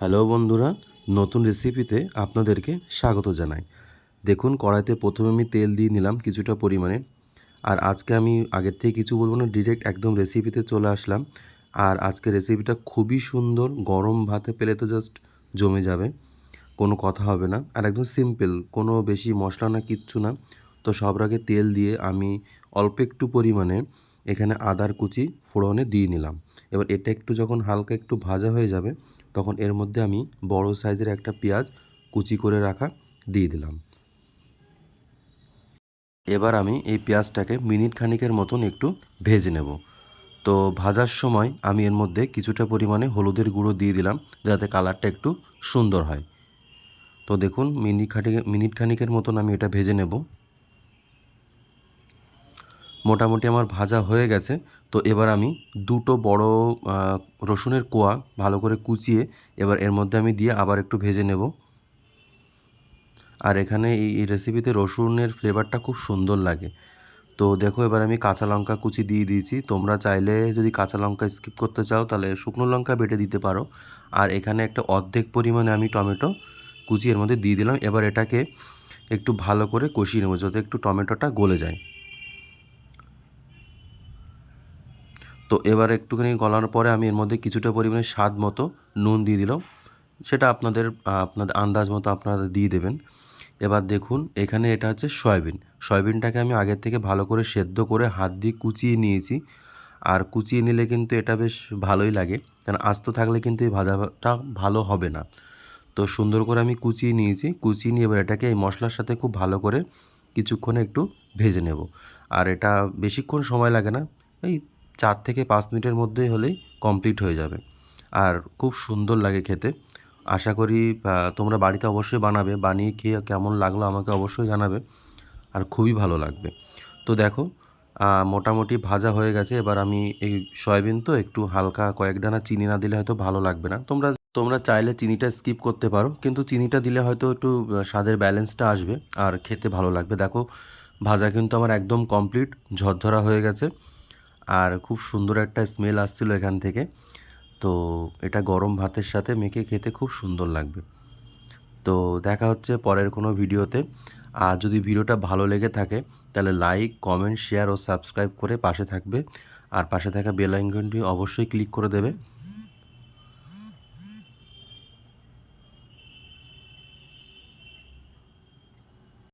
Hello বন্ধুরা, নতুন রেসিপিতে আপনাদেরকে স্বাগত জানাই। দেখুন কড়াইতে প্রথমে আমি তেল দিয়ে নিলাম কিছুটা পরিমাণে। আর আজকে আমি আগের থেকে কিছু বলবো না, ডিরেক্ট একদম রেসিপিতে চলে আসলাম। আর আজকে রেসিপিটা খুবই সুন্দর, গরম ভাতে পেলে তো জাস্ট জমে যাবে, কোনো কথা হবে না। আর একদম সিম্পল, কোনো বেশি মশলা না, কিচ্ছু না। তো সবার আগে তেল দিয়ে আমি অল্প একটু পরিমাণে এখানে আদার কুচি ফোড়নে দিয়ে নিলাম। এবার এটা একটু যখন হালকা একটু ভাজা হয়ে যাবে, তখন এর মধ্যে আমি বড় সাইজের একটা পেঁয়াজ কুচি করে রাখা দিয়ে দিলাম। এবার আমি এই পেঁয়াজটাকে মিনিট খানিকের মতন একটু ভেজে নেব। তো ভাজার সময় আমি এর মধ্যে কিছুটা পরিমাণে হলুদের গুঁড়ো দিয়ে দিলাম, যাতে কালারটা একটু সুন্দর হয়। তো দেখুন মিনিট খানিকের মতন আমি এটা ভেজে নেব। মোটামুটি আমার ভাজা হয়ে গেছে। তো এবার আমি দুটো বড় রসুনের কোয়া ভালো করে কুচিয়ে এবার এর মধ্যে আমি দিয়ে আবার একটু ভেজে নেব। আর এখানে এই রেসিপিতে রসুনের ফ্লেভারটা খুব সুন্দর লাগে। তো দেখো এবার আমি কাঁচা লঙ্কা কুচি দিয়ে দিয়েছি। তোমরা চাইলে যদি কাঁচা লঙ্কা স্কিপ করতে চাও তাহলে শুকনো লঙ্কা বেটে দিতে পারো। আর এখানে একটা অর্ধেক পরিমাণে আমি টমেটো কুচি এর মধ্যে দিয়ে দিলাম। এবার এটাকে একটু ভালো করে কষিয়ে নেবো, যাতে একটু টমেটোটা গলে যায়। তো এবার একটুখানি গলানোর পরে আমি এর মধ্যে কিছুটা পরিমাণে স্বাদ মতো নুন দিয়ে দিলাম। সেটা আপনাদের আন্দাজ মতো আপনারা দিয়ে দেবেন। এবার দেখুন এখানে এটা হচ্ছে সয়াবিন। সয়াবিনটাকে আমি আগের থেকে ভালো করে সেদ্ধ করে হাত দিয়ে কুচিয়ে নিয়েছি। আর কুচিয়ে নিলে কিন্তু এটা বেশ ভালোই লাগে, কারণ আস্ত থাকলে কিন্তু এই ভাজাটা ভালো হবে না। তো সুন্দর করে আমি কুচিয়ে নিয়েছি। কুচিয়ে নিয়ে এবার এটাকে এই মশলার সাথে খুব ভালো করে কিছুক্ষণ একটু ভেজে নেব। আর এটা বেশিক্ষণ সময় লাগে না, এই 4 থেকে 5 মিনিটের মধ্যেই হলেই কমপ্লিট হয়ে যাবে। আর খুব সুন্দর লাগে খেতে। আশা করি তোমরা বাড়িতে অবশ্যই বানাবে, বানিয়ে খেয়ে কেমন লাগলো আমাকে অবশ্যই জানাবে। আর খুবই ভালো লাগবে। তো দেখো মোটামুটি ভাজা হয়ে গেছে। এবার আমি এই সয়াবিন তো একটু হালকা কয়েক দানা চিনি না দিলে হয়তো ভালো লাগবে না। তোমরা তোমরা চাইলে চিনিটা স্কিপ করতে পারো, কিন্তু চিনিটা দিলে হয়তো একটু স্বাদের ব্যালেন্সটা আসবে আর খেতে ভালো লাগবে। দেখো ভাজা কিন্তু আমার একদম কমপ্লিট, ঝরঝরা হয়ে গেছে। আর খুব সুন্দর একটা স্মেল আসছিলো এখান থেকে। তো এটা গরম ভাতের সাথে মেখে খেতে খুব সুন্দর লাগবে। তো দেখা হচ্ছে পরের কোনো ভিডিওতে। আর যদি ভিডিওটা ভালো লেগে থাকে তাহলে লাইক, কমেন্ট, শেয়ার ও সাবস্ক্রাইব করে পাশে থাকবে। আর পাশে থাকা বেল আইকনটি অবশ্যই ক্লিক করে দেবে,